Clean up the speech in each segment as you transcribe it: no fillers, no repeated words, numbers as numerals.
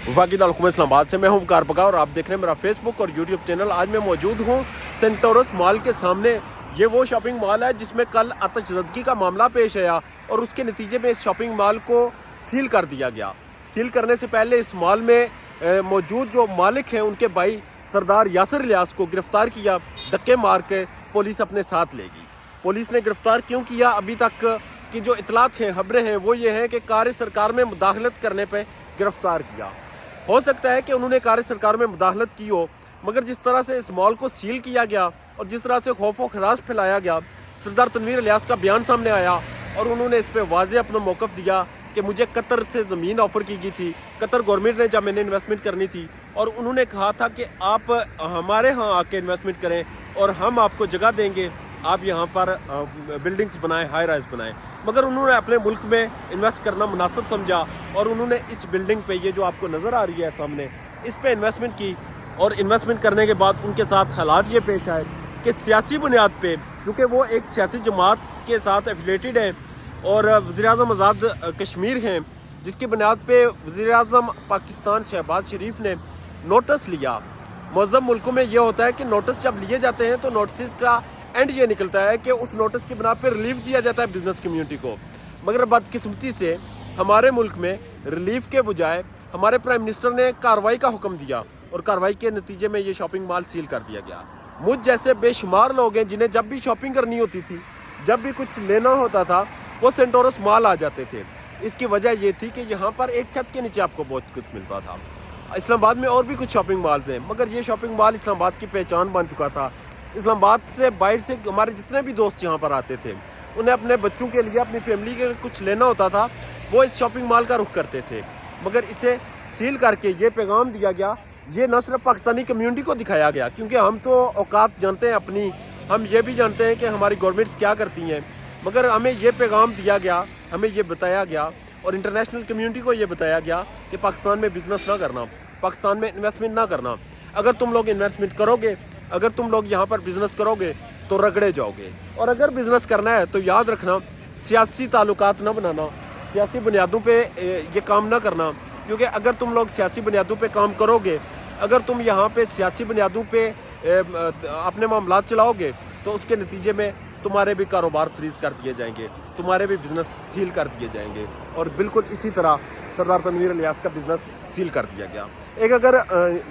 वफाकी दारुल हुकूमत इस्लामाबाद से मैं हूं वकार बगा और आप देख रहे हैं मेरा फेसबुक और यूट्यूब चैनल। आज मैं मौजूद हूं सेंटोरस मॉल के सामने। ये वो शॉपिंग मॉल है जिसमें कल आतिशज़दगी का मामला पेश आया और उसके नतीजे में इस शॉपिंग मॉल को सील कर दिया गया। सील करने से पहले इस मॉल में मौजूद जो मालिक हैं उनके भाई सरदार यासिर इलियास को गिरफ़्तार किया, धक्के मार के पुलिस अपने साथ लेगी। पुलिस ने गिरफ़्तार क्यों किया, अभी तक की जो इतलात हैं, खबरें हैं, वो ये हैं कि कार्य सरकार में मुदाखलत करने पर गिरफ़्तार किया। हो सकता है कि उन्होंने कार्य सरकार में मुदाखलत की हो, मगर जिस तरह से इस मॉल को सील किया गया और जिस तरह से खौफ व खराश फैलाया गया, सरदार तनवीर इलियास का बयान सामने आया और उन्होंने इस पर वाज़ेह अपना मौक़िफ़ दिया कि मुझे कतर से ज़मीन ऑफ़र की गई थी, कतर गवर्नमेंट ने जब मैंने इन्वेस्टमेंट करनी थी, और उन्होंने कहा था कि आप हमारे यहाँ आके इन्वेस्टमेंट करें और हम आपको जगह देंगे, आप यहाँ पर बिल्डिंग्स बनाएं, हाई राइज बनाएं। मगर उन्होंने अपने मुल्क में इन्वेस्ट करना मुनासिब समझा और उन्होंने इस बिल्डिंग पे, ये जो आपको नज़र आ रही है सामने, इस पे इन्वेस्टमेंट की। और इन्वेस्टमेंट करने के बाद उनके साथ हालात ये पेश आए कि सियासी बुनियाद पे, चूँकि वो एक सियासी जमात के साथ एफिलेटेड है और वज़ीर-ए-आज़म आज़ाद कश्मीर हैं, जिसकी बुनियाद पे वज़ीर-ए-आज़म पाकिस्तान शहबाज शरीफ ने नोटिस लिया। मुअज़्ज़म मुल्कों में ये होता है कि नोटिस जब लिए जाते हैं तो नोटिस का एंड ये निकलता है कि उस नोटिस की बिना पर रिलीफ दिया जाता है बिज़नेस कम्युनिटी को। मगर बदकिस्मती से हमारे मुल्क में रिलीफ के बजाय हमारे प्राइम मिनिस्टर ने कार्रवाई का हुक्म दिया और कार्रवाई के नतीजे में ये शॉपिंग मॉल सील कर दिया गया। मुझ जैसे बेशुमार लोग हैं जिन्हें जब भी शॉपिंग करनी होती थी, जब भी कुछ लेना होता था, वो सेंटोरस मॉल आ जाते थे। इसकी वजह ये थी कि यहाँ पर एक छत के नीचे आपको बहुत कुछ मिलता था। इस्लामाबाद में और भी कुछ शॉपिंग मॉल्स हैं, मगर ये शॉपिंग मॉल इस्लामाबाद की पहचान बन चुका था। इस्लामाबाद से बाहर से हमारे जितने भी दोस्त यहाँ पर आते थे, उन्हें अपने बच्चों के लिए, अपनी फैमिली के कुछ लेना होता था, वो इस शॉपिंग मॉल का रुख करते थे। मगर इसे सील करके ये पैगाम दिया गया, ये न सिर्फ पाकिस्तानी कम्युनिटी को दिखाया गया, क्योंकि हम तो औकात जानते हैं अपनी, हम ये भी जानते हैं कि हमारी गवर्नमेंट्स क्या करती हैं, मगर हमें ये पैगाम दिया गया, हमें ये बताया गया और इंटरनेशनल कम्युनिटी को ये बताया गया कि पाकिस्तान में बिज़नेस ना करना, पाकिस्तान में इन्वेस्टमेंट ना करना। अगर तुम लोग इन्वेस्टमेंट करोगे, अगर तुम लोग यहाँ पर बिज़नेस करोगे तो रगड़े जाओगे। और अगर बिज़नेस करना है तो याद रखना, सियासी ताल्लुकात ना बनाना, सियासी बुनियादों पे ये काम ना करना, क्योंकि अगर तुम लोग सियासी बुनियादों पे काम करोगे, अगर तुम यहाँ पे सियासी बुनियादों पे अपने मामलात चलाओगे, तो उसके नतीजे में तुम्हारे भी कारोबार फ्रीज़ कर दिए जाएंगे, तुम्हारे भी बिज़नेस सील कर दिए जाएंगे। और बिल्कुल इसी तरह सरदार तनवीर इलियास का बिज़नेस सील कर दिया गया। एक अगर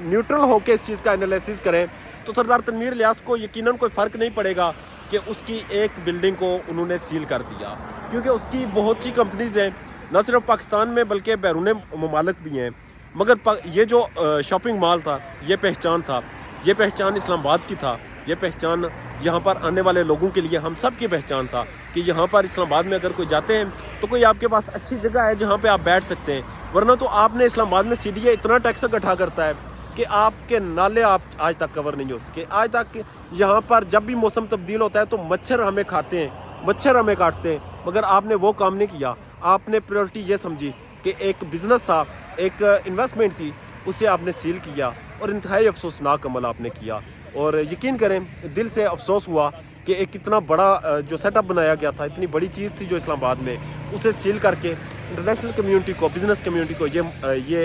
न्यूट्रल होकर इस चीज़ का एनालिसिस करें तो सरदार तनवीर इलियास को यकीनन कोई फ़र्क नहीं पड़ेगा कि उसकी एक बिल्डिंग को उन्होंने सील कर दिया, क्योंकि उसकी बहुत सी कंपनीज़ हैं, न सिर्फ पाकिस्तान में बल्कि बैरून ममालिक भी हैं। मगर ये जो शॉपिंग मॉल था, ये पहचान था, ये पहचान इस्लामाबाद की था, ये पहचान यहाँ पर आने वाले लोगों के लिए हम सब की पहचान था कि यहाँ पर इस्लामाबाद में अगर कोई जाते हैं तो कोई आपके पास अच्छी जगह है जहाँ पे आप बैठ सकते हैं। वरना तो आपने इस्लामाबाद में सीडीए इतना टैक्स इकट्ठा करता है कि आपके नाले आप आज तक कवर नहीं हो सके। आज तक यहाँ पर जब भी मौसम तब्दील होता है तो मच्छर हमें खाते हैं, मच्छर हमें काटते हैं, मगर आपने वो काम नहीं किया। आपने प्रायोरिटी ये समझी कि एक बिज़नेस था, एक इन्वेस्टमेंट थी, उसे आपने सील किया और इंतहाई अफसोसनाक अमल आपने किया। और यकीन करें, दिल से अफसोस हुआ कि एक इतना बड़ा जो सेटअप बनाया गया था, इतनी बड़ी चीज़ थी जो इस्लामाबाद में, उसे सील करके इंटरनेशनल कम्युनिटी को, बिज़नेस कम्युनिटी को ये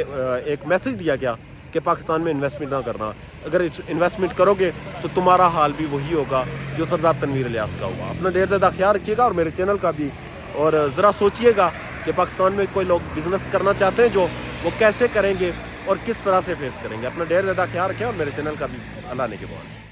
एक मैसेज दिया गया कि पाकिस्तान में इन्वेस्टमेंट ना करना। अगर इन्वेस्टमेंट करोगे तो तुम्हारा हाल भी वही होगा जो सरदार तनवीर इलियास का हुआ। अपना ढेर ज़्यादा ख्याल रखिएगा और मेरे चैनल का भी, और ज़रा सोचिएगा कि पाकिस्तान में कोई लोग बिज़नेस करना चाहते हैं जो, वो कैसे करेंगे और किस तरह से फेस करेंगे। अपना ढेर ज़्यादा ख्याल रखें और मेरे चैनल का भी अल्लाह ने के बाद।